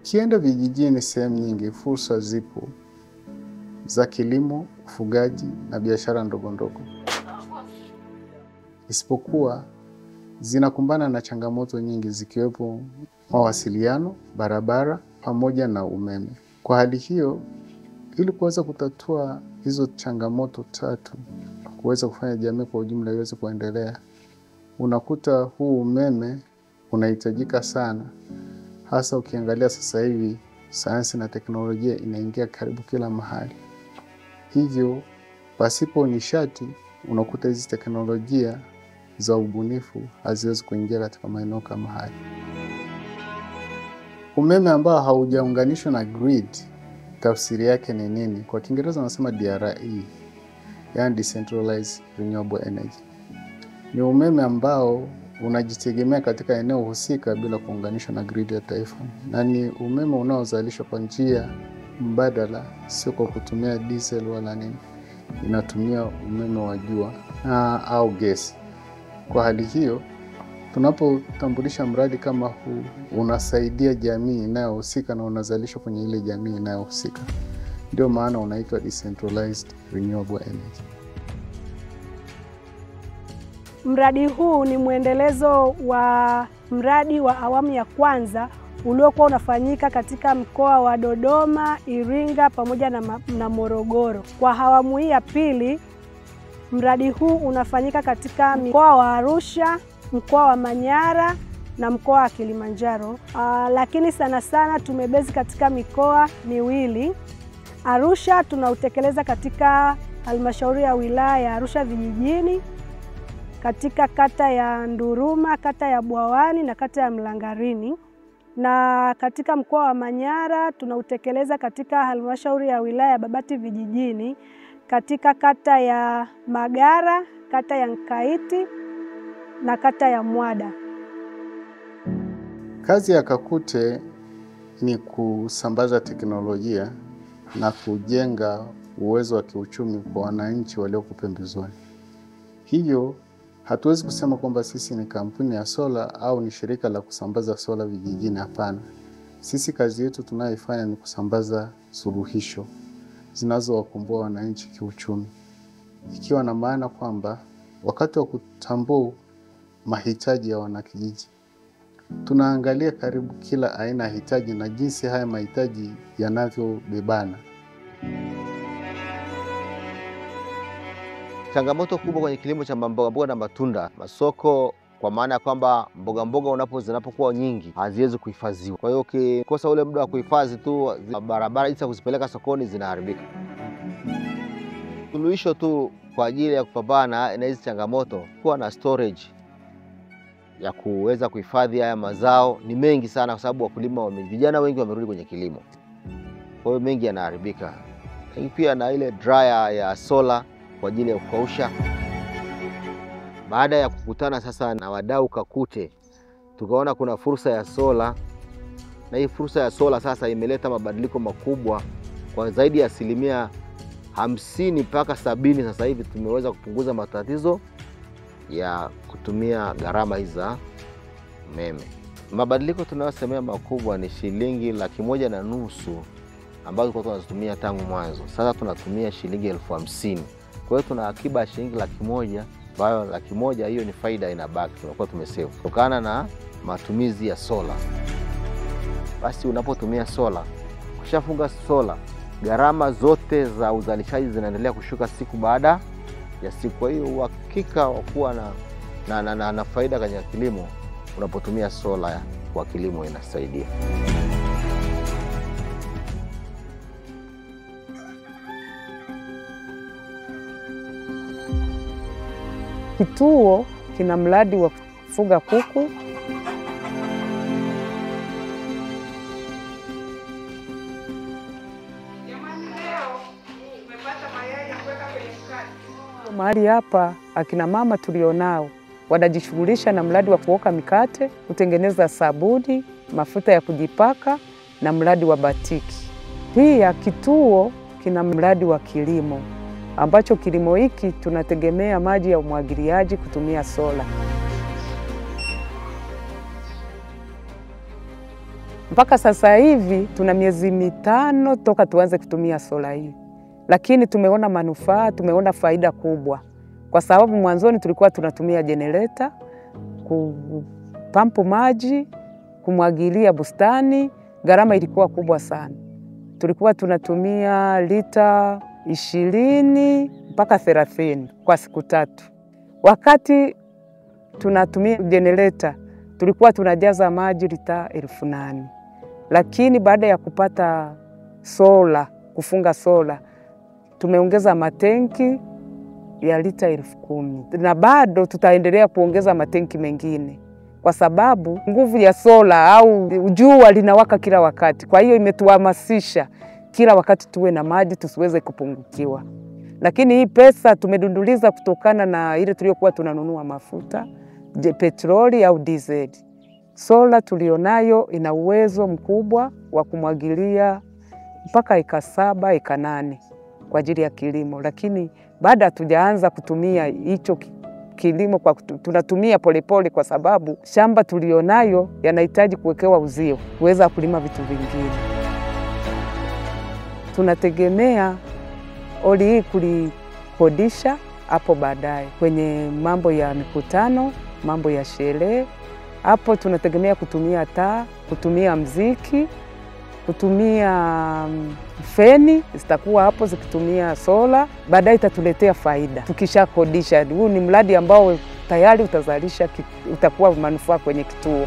Ukienda vijijini sehemu nyingi, fursa zipo za kilimo, ufugaji na biashara ndogo ndogo. Isipokuwa zinakumbana na changamoto nyingi zikiwepo mawasiliano, barabara pamoja na umeme. Kwa hali hiyo, ili kuweza kutatua hizo changamoto tatu, kuweza kufanya jamii kwa ujumla iweze kuendelea, unakuta huu umeme unahitajika sana. Hasa ukiangalia sasa hivi sayansi na teknolojia inaingia karibu kila mahali. Hivyo pasipo nishati unakuta hizi teknolojia za ubunifu haziwezi kuingia katika maeneo kama haya. Umeme ambao haujaunganishwa na grid, tafsiri yake ni nini? Kwa Kiingereza wanasema DRE, yani Decentralized Renewable Energy. Ni umeme ambao unajitegemea katika eneo husika bila kuunganishwa na grid ya taifa. Na ni umeme unaozalishwa kwa njia mbadala, sio kwa kutumia diesel wala nini. Inatumia umeme wa jua au gesi. Kwa hali hiyo, tunapotambulisha mradi kama huu, unasaidia jamii inayohusika na unazalishwa kwenye ile jamii inayohusika. Ndio maana unaitwa Decentralized Renewable Energy. Mradi huu ni mwendelezo wa mradi wa awamu ya kwanza uliokuwa unafanyika katika mkoa wa Dodoma, Iringa pamoja na Morogoro. Kwa awamu hii ya pili, mradi huu unafanyika katika mkoa wa Arusha, mkoa wa Manyara na mkoa wa Kilimanjaro. Lakini sana sana tumebezi katika mikoa miwili. Arusha tunautekeleza katika halmashauri ya wilaya ya Arusha vijijini, katika kata ya Nduruma, kata ya Bwawani na kata ya Mlangarini. Na katika mkoa wa Manyara tunautekeleza katika halmashauri ya wilaya ya Babati vijijini, katika kata ya Magara, kata ya Nkaiti na kata ya Mwada. Kazi ya Kakute ni kusambaza teknolojia na kujenga uwezo wa kiuchumi kwa wananchi walioko pembezoni. Hivyo hatuwezi kusema kwamba sisi ni kampuni ya sola au ni shirika la kusambaza sola vijijini, hapana. Sisi kazi yetu tunayoifanya ni kusambaza suluhisho zinazowakomboa wananchi kiuchumi. Ikiwa na maana kwamba wakati wa kutambua mahitaji ya wanakijiji, tunaangalia karibu kila aina ya hitaji na jinsi haya mahitaji yanavyobebana. Changamoto kubwa kwenye kilimo cha mboga mboga na matunda, masoko, kwa maana ya kwamba mboga mboga zinapokuwa nyingi haziwezi kuhifadhiwa. Kwa hiyo ukikosa ule muda wa kuhifadhi tu, barabara jinsi ya kuzipeleka sokoni zinaharibika. Suluhisho tu kwa ajili ya kupambana na hizi changamoto, kuwa na storage ya kuweza kuhifadhi haya mazao ni mengi sana, kwa sababu wakulima vijana wengi wamerudi kwenye kilimo. Kwa hiyo mengi yanaharibika. Pia na ile dryer ya sola kwa ajili ya kukausha. Baada ya kukutana sasa na wadau Kakute, tukaona kuna fursa ya sola, na hii fursa ya sola sasa imeleta mabadiliko makubwa kwa zaidi ya 50 mpaka 70. Sasa hivi tumeweza kupunguza matatizo ya kutumia gharama hizi za umeme. Mabadiliko tunayosemea makubwa ni shilingi 1,500,000 ambazo tulikuwa tunazitumia tangu mwanzo. Sasa tunatumia shilingi 50,000. Kwa hiyo tuna akiba shilingi 100,000, ambayo 100,000 hiyo ni faida inabaki, tunakuwa tumesave kutokana na matumizi ya sola. Basi unapotumia sola, ukishafunga sola, gharama zote za uzalishaji zinaendelea kushuka siku baada ya siku. Kwa hiyo uhakika wa kuwa na faida kwenye kilimo unapotumia sola kwa kilimo inasaidia. Kituo kina mradi wa kufuga kuku. Mahali hapa akina mama tulionao wanajishughulisha na mradi wa kuoka mikate, kutengeneza sabuni, mafuta ya kujipaka na mradi wa batiki. Pia kituo kina mradi wa kilimo, ambacho kilimo hiki tunategemea maji ya umwagiliaji kutumia sola. Mpaka sasa hivi tuna miezi mitano toka tuanze kutumia sola hii, lakini tumeona manufaa, tumeona faida kubwa, kwa sababu mwanzoni tulikuwa tunatumia jenereta kupampu maji, kumwagilia bustani, gharama ilikuwa kubwa sana. Tulikuwa tunatumia lita 20 mpaka 30 kwa siku 3. Wakati tunatumia jenereta tulikuwa tunajaza maji lita 8,000, lakini baada ya kupata sola, kufunga sola, tumeongeza matenki ya lita 10,000 na bado tutaendelea kuongeza matenki mengine, kwa sababu nguvu ya sola au jua linawaka kila wakati. Kwa hiyo imetuhamasisha kila wakati tuwe na maji, tusiweze kupungukiwa. Lakini hii pesa tumedunduliza kutokana na ile tuliyokuwa tunanunua mafuta, petroli au diesel. Sola tulionayo ina uwezo mkubwa wa kumwagilia mpaka eka 7, eka 8 kwa ajili ya kilimo, lakini baada hatujaanza kutumia hicho kilimo, kwa tunatumia polepole, kwa sababu shamba tulionayo yanahitaji kuwekewa uzio kuweza kulima vitu vingine. Tunategemea oli hii kulikodisha hapo baadaye kwenye mambo ya mikutano, mambo ya sherehe. Hapo tunategemea kutumia taa, kutumia mziki, kutumia feni, zitakuwa hapo zikitumia sola. Baadaye itatuletea faida tukishakodisha. Huu ni mradi ambao tayari utazalisha, utakuwa manufaa kwenye kituo.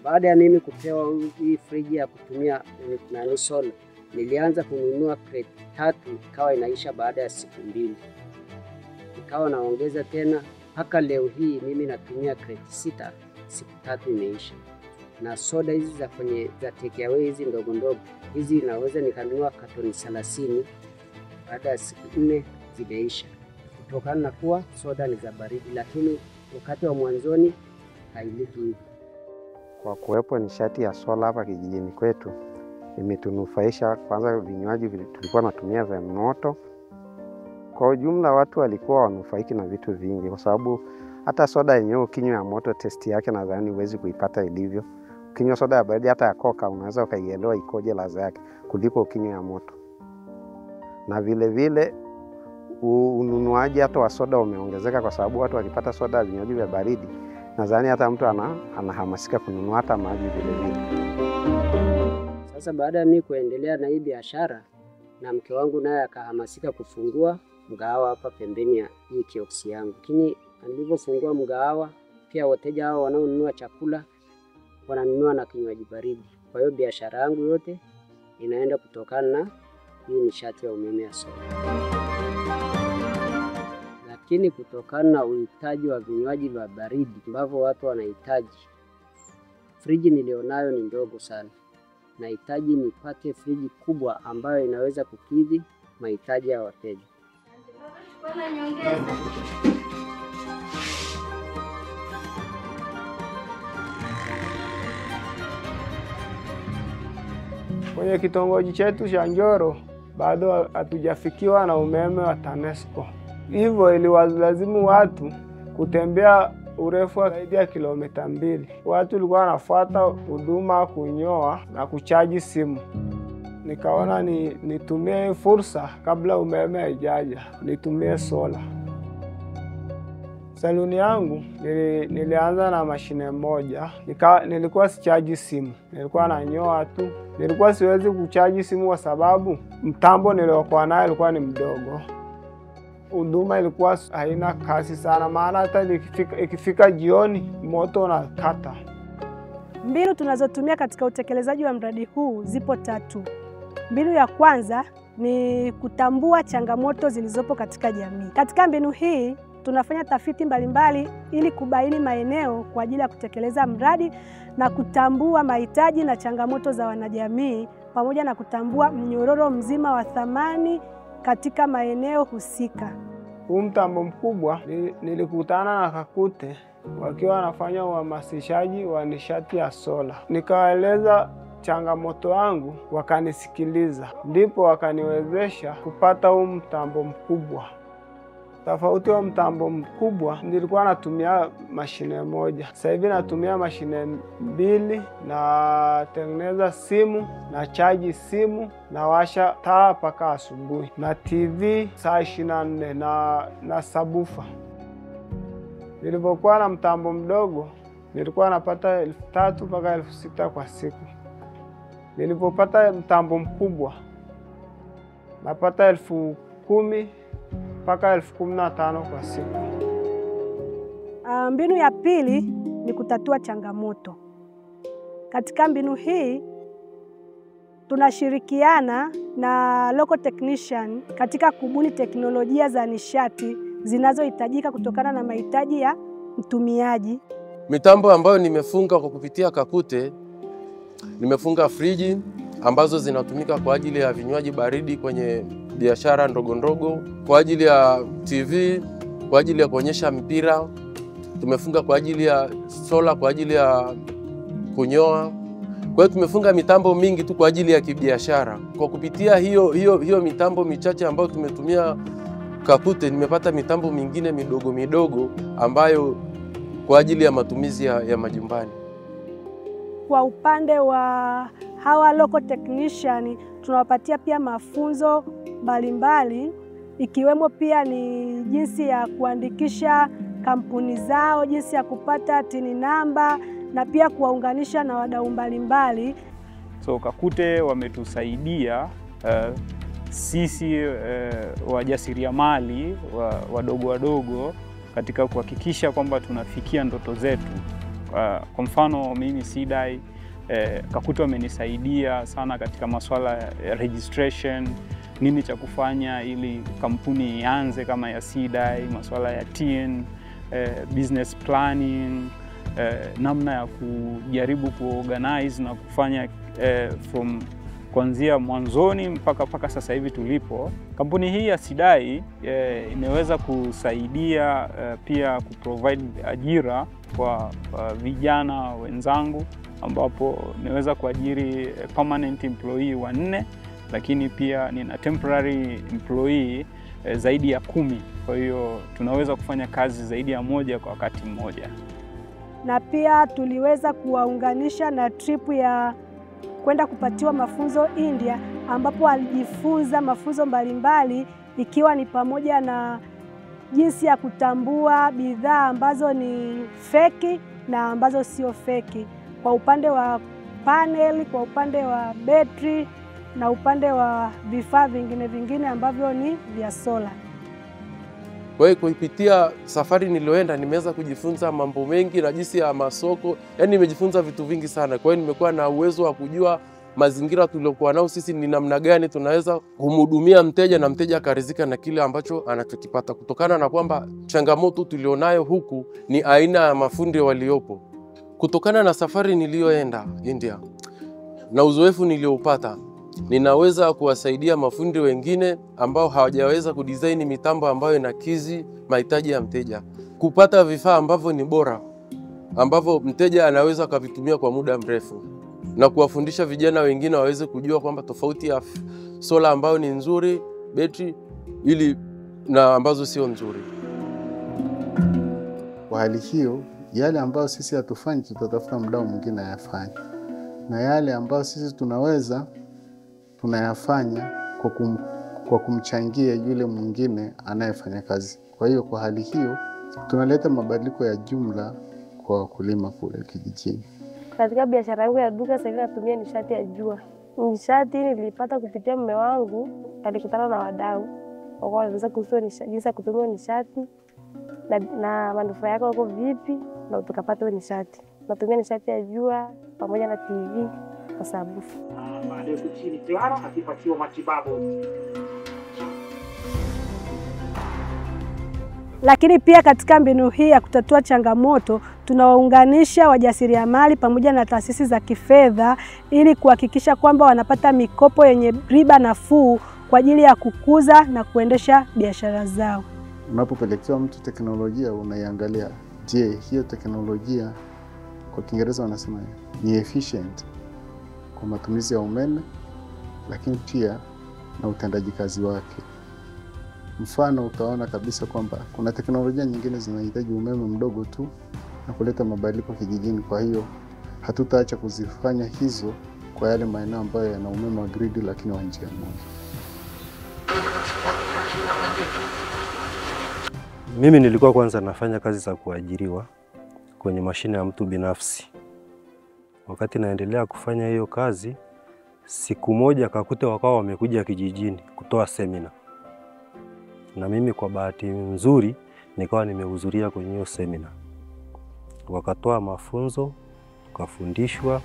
Baada ya mimi kupewa hii friji ya kutumia nani sola, nilianza kununua crate 3, ikawa inaisha baada ya siku 2. Ikawa naongeza tena mpaka leo hii mimi natumia crate 6, siku 3 imeisha. Na soda hizi za take away hizi ndogo ndogo, hizi naweza nikanunua katoni 30 baada ya siku 4 zimeisha, kutokana na kuwa soda ni za baridi, lakini wakati wa mwanzoni hailiki hivi. Kwa kuwepo nishati ya sola hapa kijijini kwetu, imetunufaisha. Kwanza vinywaji tulikuwa natumia vya moto. Kwa ujumla watu walikuwa wanufaiki na vitu vingi, kwa sababu hata soda yenyewe ukinywa ya moto testi yake nadhani huwezi kuipata ilivyo. Ukinywa soda ya baridi hata ya Coca unaweza ukaielewa ikoje ladha yake kuliko ukinywa ya moto. Na vile vile ununuaji hata wa soda umeongezeka, kwa sababu watu wakipata soda ya vinywaji vya baridi, nadhani hata mtu anahamasika kununua hata maji vile vile. Sasa baada ya mimi kuendelea na hii biashara, na mke wangu naye akahamasika kufungua mgahawa hapa pembeni ya hii kioski yangu. Lakini nilipofungua mgahawa, pia wateja hao wanaonunua chakula wananunua na kinywaji baridi. Kwa hiyo biashara yangu yote inaenda kutokana na hii nishati ya umeme ya sola. Lakini kutokana na uhitaji wa vinywaji vya baridi ambavyo watu wanahitaji, friji nilionayo ni ndogo sana. Nahitaji nipate friji kubwa ambayo inaweza kukidhi mahitaji ya wateja. Kwenye kitongoji chetu cha Njoro bado hatujafikiwa na umeme wa TANESCO. Hivyo iliwalazimu watu kutembea urefu wa zaidi ya kilomita 2. Watu walikuwa wanafuata huduma kunyoa na kuchaji simu. Nikaona nitumie fursa kabla umeme haijaja, nitumie sola. Saluni yangu nilianza na mashine moja. Nilikuwa sichaji simu, nilikuwa nanyoa tu. Nilikuwa siwezi kuchaji simu kwa sababu mtambo niliokuwa nayo ulikuwa ni mdogo. Huduma ilikuwa haina kasi sana, maana hata ikifika jioni moto unakata. Mbinu tunazotumia katika utekelezaji wa mradi huu zipo 3. Mbinu ya kwanza ni kutambua changamoto zilizopo katika jamii. Katika mbinu hii tunafanya tafiti mbalimbali ili kubaini maeneo kwa ajili ya kutekeleza mradi na kutambua mahitaji na changamoto za wanajamii, pamoja na kutambua mnyororo mzima wa thamani katika maeneo husika. Huu mtambo mkubwa nilikutana na Kakute wakiwa wanafanya uhamasishaji wa nishati ya sola. Nikawaeleza changamoto yangu wakanisikiliza, ndipo wakaniwezesha kupata huu mtambo mkubwa. Tofauti wa mtambo mkubwa, nilikuwa natumia mashine moja. Sasa hivi natumia mashine 2, na tengeneza simu, na chaji simu, na washa taa mpaka asubuhi, na TV saa 24 na sabufa. Nilipokuwa na mtambo mdogo nilikuwa napata 3,000 mpaka 6,000 kwa siku. Nilipopata mtambo mkubwa napata 10,000 mpaka 15,000 kwa siku. Mbinu ya pili ni kutatua changamoto. Katika mbinu hii tunashirikiana na local technician katika kubuni teknolojia za nishati zinazohitajika kutokana na mahitaji ya mtumiaji. Mitambo ambayo nimefunga kwa kupitia Kakute, nimefunga friji ambazo zinatumika kwa ajili ya vinywaji baridi kwenye biashara ndogo ndogo, kwa ajili ya TV, kwa ajili ya kuonyesha mpira. Tumefunga kwa ajili ya sola, kwa ajili ya kunyoa. Kwa hiyo tumefunga mitambo mingi tu kwa ajili ya kibiashara. Kwa kupitia hiyo mitambo michache ambayo tumetumia Kakute, nimepata mitambo mingine midogo midogo ambayo kwa ajili ya matumizi ya majumbani. Kwa upande wa hawa local technician tunawapatia pia mafunzo mbalimbali, ikiwemo pia ni jinsi ya kuandikisha kampuni zao, jinsi ya kupata TIN namba, na pia kuwaunganisha na wadau mbalimbali. So Kakute wametusaidia sisi wajasiriamali wadogo katika kuhakikisha kwamba tunafikia ndoto zetu. Kwa mfano mimi Sidai, Kakute wamenisaidia sana katika masuala ya registration, nini cha kufanya ili kampuni ianze kama ya Sidai, masuala ya TIN, business planning, namna ya kujaribu kuorganize na kufanya from kuanzia mwanzoni mpaka sasa hivi tulipo. Kampuni hii ya Sidai imeweza kusaidia pia kuprovide ajira kwa vijana wenzangu, ambapo nimeweza kuajiri permanent employee 4, lakini pia nina temporary employee zaidi ya 10. Kwa hiyo tunaweza kufanya kazi zaidi ya moja kwa wakati mmoja. Na pia tuliweza kuwaunganisha na trip ya kwenda kupatiwa mafunzo India, ambapo alijifunza mafunzo mbalimbali, ikiwa ni pamoja na jinsi ya kutambua bidhaa ambazo ni feki na ambazo sio feki, kwa upande wa panel, kwa upande wa betri na upande wa vifaa vingine ambavyo ni vya sola. Kwa hiyo kupitia safari nilioenda nimeweza kujifunza mambo mengi na jinsi ya masoko, yani nimejifunza vitu vingi sana. Kwa hiyo nimekuwa na uwezo wa kujua mazingira tuliokuwa nao sisi ni namna gani tunaweza kumhudumia mteja na mteja akaridhika na kile ambacho anachokipata, kutokana na kwamba changamoto tulionayo huku ni aina ya mafundi waliopo. Kutokana na safari nilioenda India na uzoefu nilioupata, ninaweza kuwasaidia mafundi wengine ambao hawajaweza kudesign mitambo ambayo inakidhi mahitaji ya mteja, kupata vifaa ambavyo ni bora, ambavyo mteja anaweza kuvitumia kwa muda mrefu, na kuwafundisha vijana wengine waweze kujua kwamba tofauti ya sola ambayo ni nzuri, betri ili na ambazo sio nzuri. Kwa hali hiyo, yale ambayo sisi hatufanyi tutatafuta mdau mwingine ayafanye, na yale ambayo sisi tunaweza tunayafanya kwa kumchangia yule mwingine anayefanya kazi. Kwa hiyo kwa hali hiyo tunaleta mabadiliko ya jumla kwa wakulima kule kijijini. Katika biashara yangu ya duka sasa hivi natumia nishati ya jua. Nishati nilipata kupitia mume wangu, alikutana na wadau. Wao waliweza kuhusu jinsi ya kutumia nishati na manufaa yake yako vipi, na tukapata nishati. Natumia nishati ya jua pamoja na TV kwa sababu baada ya kushirikiana akipatiwa matibabu. Lakini pia katika mbinu hii ya kutatua changamoto tunawaunganisha wajasiriamali pamoja na taasisi za kifedha ili kuhakikisha kwamba wanapata mikopo yenye riba nafuu kwa ajili ya kukuza na kuendesha biashara zao. Unapopelekewa mtu teknolojia unaiangalia, je, hiyo teknolojia kwa Kiingereza wanasema ni efficient kwa matumizi ya umeme, lakini pia na utendaji kazi wake. Mfano, utaona kabisa kwamba kuna teknolojia nyingine zinahitaji umeme mdogo tu na kuleta mabadiliko kijijini. Kwa hiyo hatutaacha kuzifanya hizo kwa yale maeneo ambayo yana umeme wa grid lakini wa njia moja. Mimi nilikuwa kwanza nafanya kazi za kuajiriwa kwenye mashine ya mtu binafsi. Wakati naendelea kufanya hiyo kazi, siku moja Kakute wakawa wamekuja kijijini kutoa semina. Na mimi kwa bahati nzuri nikawa nimehudhuria kwenye hiyo semina. Wakatoa mafunzo, tukafundishwa,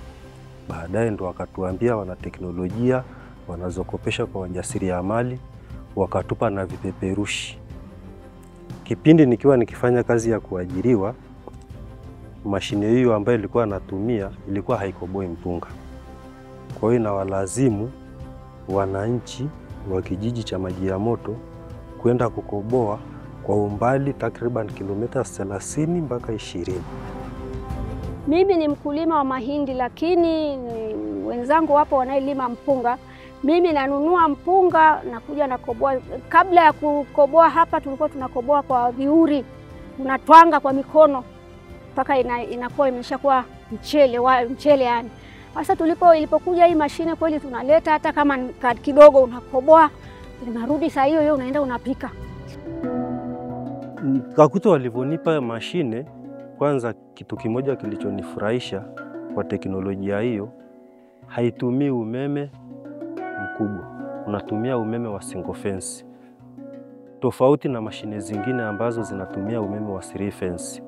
baadaye ndo wakatuambia wana teknolojia wanazokopesha kwa wajasiriamali, wakatupa na vipeperushi. Kipindi nikiwa nikifanya kazi ya kuajiriwa, mashine hiyo ambayo ilikuwa natumia ilikuwa haikoboi mpunga. Kwa hiyo na walazimu wananchi wa kijiji cha Maji ya Moto kwenda kukoboa kwa umbali takriban kilomita 30 mpaka 20. Mimi ni mkulima wa mahindi, lakini wenzangu wapo wanaelima mpunga. Mimi nanunua mpunga na kuja nakoboa. Kabla ya kukoboa hapa tulikuwa tunakoboa kwa viuri, tunatwanga kwa mikono mpaka inakuwa imeshakuwa mchele yani. Sasa ilipokuja hii mashine kweli tunaleta hata kama kidogo unakoboa, unarudi saa hiyo unaenda unapika. Kakute walivyonipa mashine, kwanza kitu kimoja kilichonifurahisha kwa teknolojia hiyo, haitumii umeme mkubwa, unatumia umeme wa single phase. Tofauti na mashine zingine ambazo zinatumia umeme wa three phase.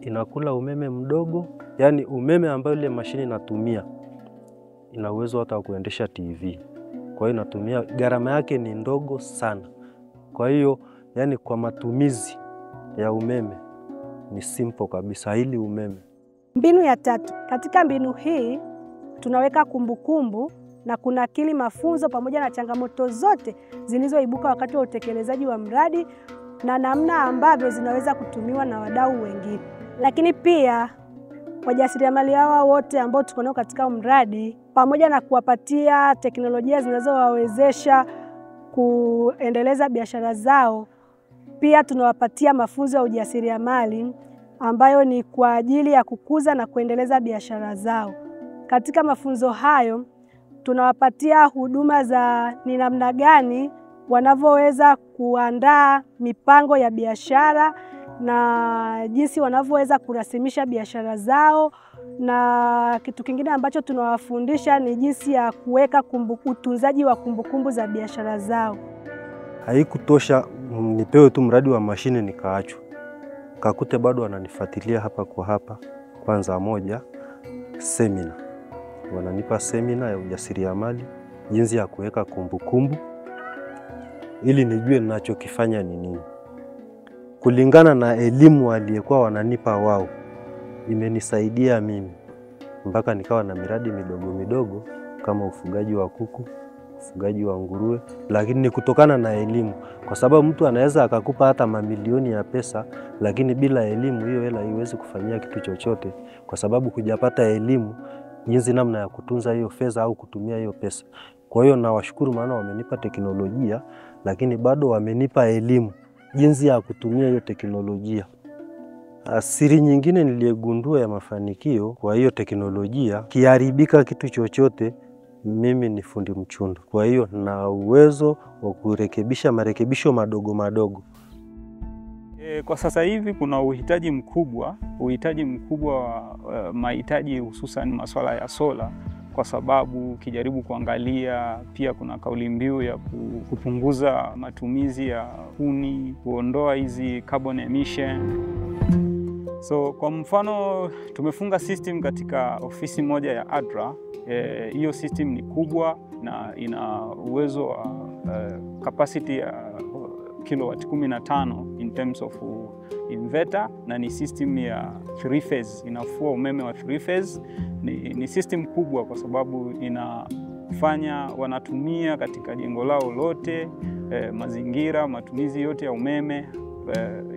Inakula umeme mdogo, yani umeme ambayo ile mashine inatumia ina uwezo hata wa kuendesha TV. Kwa hiyo inatumia, gharama yake ni ndogo sana. Kwa hiyo yani kwa matumizi ya umeme ni simple kabisa, hili umeme. Mbinu ya tatu, katika mbinu hii tunaweka kumbukumbu na kunakili mafunzo pamoja na changamoto zote zilizoibuka wakati wa utekelezaji wa mradi na namna ambavyo zinaweza kutumiwa na wadau wengine. Lakini pia wajasiriamali hawa wote ambao tuko nao katika mradi, pamoja na kuwapatia teknolojia zinazowawezesha kuendeleza biashara zao, pia tunawapatia mafunzo ya ujasiriamali ambayo ni kwa ajili ya kukuza na kuendeleza biashara zao. Katika mafunzo hayo tunawapatia huduma za ni namna gani wanavyoweza kuandaa mipango ya biashara na jinsi wanavyoweza kurasimisha biashara zao, na kitu kingine ambacho tunawafundisha ni jinsi ya kuweka utunzaji wa kumbukumbu za biashara zao. Haikutosha nipewe tu mradi wa mashine nikaachwa. Kakute bado wananifuatilia hapa kwa hapa. Kwanza moja, semina. Wananipa semina ya ujasiriamali, jinsi ya kuweka kumbukumbu ili nijue ninachokifanya ni nini. Kulingana na elimu waliyekuwa wananipa wao, imenisaidia mimi mpaka nikawa na miradi midogo midogo kama ufugaji wa kuku, ufugaji wa nguruwe, lakini ni kutokana na elimu. Kwa sababu mtu anaweza akakupa hata mamilioni ya pesa, lakini bila elimu hiyo hela haiwezi kufanyia kitu chochote, kwa sababu hujapata elimu jinsi namna ya kutunza hiyo fedha au kutumia hiyo pesa. Kwa hiyo nawashukuru, maana wamenipa teknolojia, lakini bado wamenipa elimu jinsi ya kutumia hiyo teknolojia. Siri nyingine niliyogundua ya mafanikio kwa hiyo teknolojia, kiharibika kitu chochote, mimi ni fundi mchundo. Kwa hiyo na uwezo wa kurekebisha marekebisho madogo madogo. Kwa sasa hivi kuna uhitaji mkubwa wa mahitaji hususan masuala ya sola, kwa sababu ukijaribu kuangalia pia kuna kauli mbiu ya kupunguza matumizi ya kuni, kuondoa hizi carbon emission. So kwa mfano tumefunga system katika ofisi moja ya ADRA. Hiyo system ni kubwa na ina uwezo wa capacity ya kilowatt 15 in terms of inverter, na ni system ya 3 phase, inafua umeme wa 3 phase. Ni system kubwa kwa sababu inafanya wanatumia katika jengo lao lote, mazingira, matumizi yote ya umeme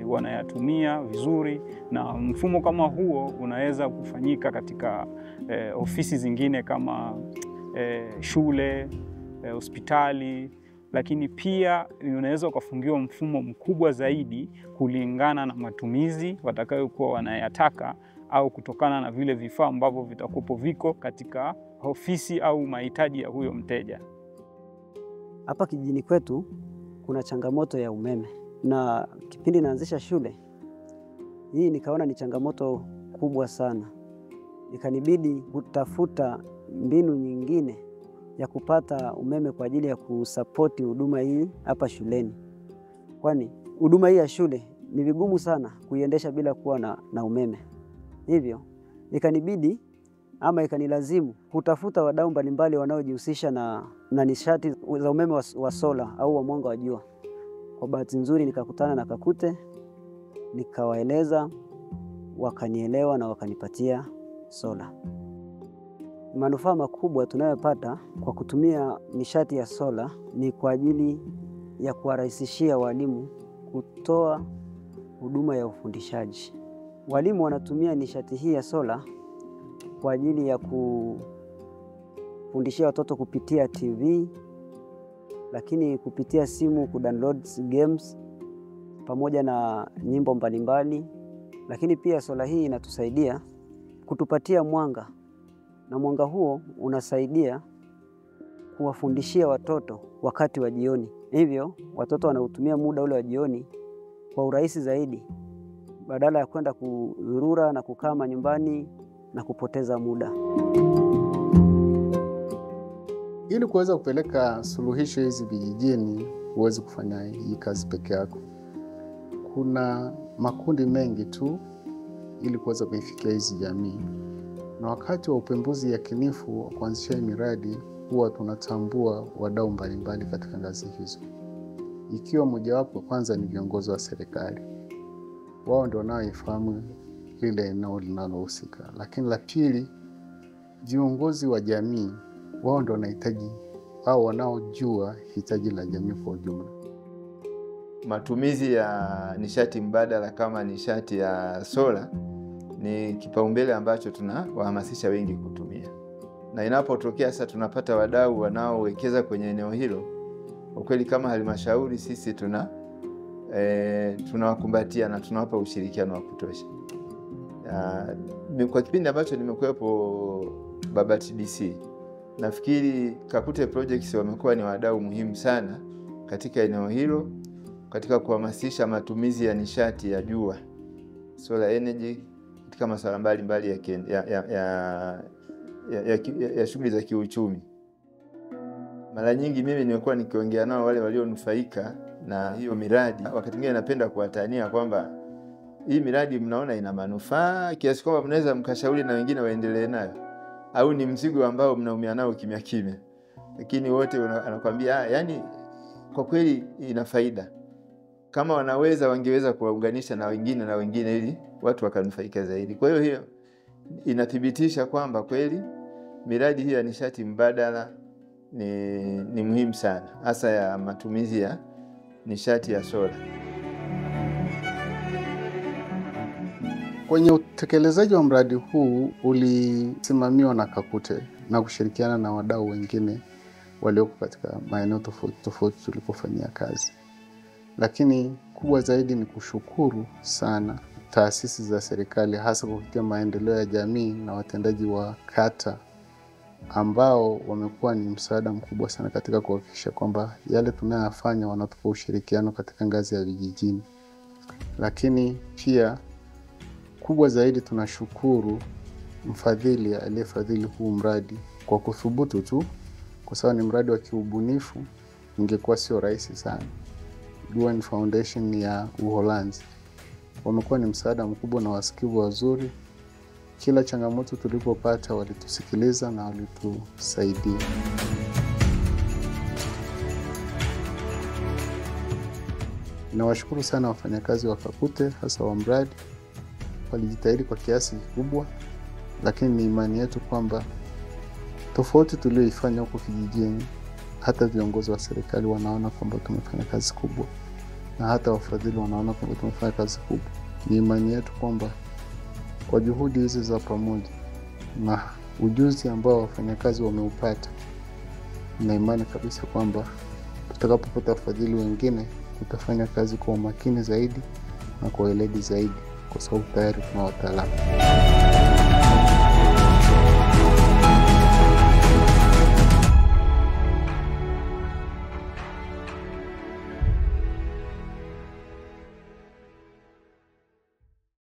wanayatumia vizuri, na mfumo kama huo unaweza kufanyika katika ofisi zingine kama shule, hospitali, lakini pia unaweza ukafungiwa mfumo mkubwa zaidi kulingana na matumizi watakayokuwa wanayataka au kutokana na vile vifaa ambavyo vitakupo viko katika ofisi au mahitaji ya huyo mteja. Hapa kijijini kwetu kuna changamoto ya umeme, na kipindi naanzisha shule hii nikaona ni changamoto kubwa sana, ikanibidi kutafuta mbinu nyingine ya kupata umeme kwa ajili ya kusapoti huduma hii hapa shuleni, kwani huduma hii ya shule ni vigumu sana kuiendesha bila kuwa na umeme. Hivyo ikanibidi ama ikanilazimu kutafuta wadau mbalimbali wanaojihusisha na nishati za umeme wa sola au wa mwanga wa jua. Kwa bahati nzuri nikakutana na Kakute, nikawaeleza, wakanielewa na wakanipatia sola. Manufaa makubwa tunayopata kwa kutumia nishati ya sola ni kwa ajili ya kuwarahisishia walimu kutoa huduma ya ufundishaji. Walimu wanatumia nishati hii ya sola kwa ajili ya kufundishia watoto kupitia TV, lakini kupitia simu kudownload games pamoja na nyimbo mbalimbali. Lakini pia sola hii inatusaidia kutupatia mwanga, na mwanga huo unasaidia kuwafundishia watoto wakati wa jioni. Hivyo watoto wanautumia muda ule wa jioni kwa urahisi zaidi, badala ya kwenda kuzurura na kukaa nyumbani na kupoteza muda. Ili kuweza kupeleka suluhisho hizi vijijini, huwezi kufanya hii kazi peke yako. Kuna makundi mengi tu ili kuweza kuifikia hizi jamii. Na wakati wa upembuzi yakinifu wa kuanzisha miradi, huwa tunatambua wadau mbalimbali katika ngazi hizo. Ikiwa mojawapo kwanza ni viongozi wa serikali. Wao ndio wanaoifahamu lile eneo linalohusika. Lakini la pili, viongozi wa jamii, wao ndio wanahitaji au wanaojua hitaji la jamii kwa ujumla. Matumizi ya nishati mbadala kama nishati ya sola ni kipaumbele ambacho tunawahamasisha wengi kutumia. Na inapotokea sasa tunapata wadau wanaowekeza kwenye eneo hilo, kwa kweli kama halmashauri sisi tunawakumbatia na tunawapa ushirikiano wa kutosha. Kwa kipindi ambacho nimekuwepo Babati DC, nafikiri Kakute Projects wamekuwa ni wadau muhimu sana katika eneo hilo, katika kuhamasisha matumizi ya nishati ya jua, solar energy, katika masuala mbalimbali ya shughuli za kiuchumi. Mara nyingi mimi nimekuwa nikiongea nao wale walionufaika na hiyo miradi. Wakati mwingine napenda kuwatania kwamba hii miradi mnaona ina manufaa kiasi kwamba mnaweza mkashauri na wengine waendelee nayo, au ni mzigo ambao mnaumia nao kimya kimya. Lakini wote anakuambia yani kwa kweli ina faida. Kama wanaweza wangeweza kuwaunganisha na wengine ili watu wakanufaika zaidi. Kwa hiyo inathibitisha kwamba kweli miradi hii ya nishati mbadala ni muhimu sana, hasa ya matumizi ya nishati ya sola. Kwenye utekelezaji wa mradi huu ulisimamiwa na Kakute na kushirikiana na wadau wengine walioko katika maeneo tofauti tulipofanyia kazi. Lakini kubwa zaidi ni kushukuru sana taasisi za serikali, hasa kupitia maendeleo ya jamii na watendaji wa kata, ambao wamekuwa ni msaada mkubwa sana katika kuhakikisha kwamba yale tunayofanya wanatupa ushirikiano katika ngazi ya vijijini. Lakini pia kubwa zaidi tunashukuru mfadhili aliyefadhili huu mradi kwa kuthubutu tu, kwa sababu ni mradi wa kiubunifu, ingekuwa sio rahisi sana. UN Foundation ya Uholanzi wamekuwa ni msaada mkubwa na wasikivu wazuri. Kila changamoto tulipopata walitusikiliza na walitusaidia. Nawashukuru sana wafanyakazi wa Kakute, hasa wa mradi. Walijitahidi kwa kiasi kikubwa, lakini ni imani yetu kwamba tofauti tulioifanya huko kijijini, hata viongozi wa serikali wanaona kwamba tumefanya kazi kubwa, na hata wafadhili wanaona kwamba tumefanya kazi kubwa. Ni imani yetu kwamba kwa juhudi hizi za pamoja na ujuzi ambao wafanyakazi wameupata, na imani kabisa kwamba tutakapopata wafadhili wengine tutafanya kazi kwa umakini zaidi na kwa weledi zaidi, kwa sababu tayari tuna wataalamu.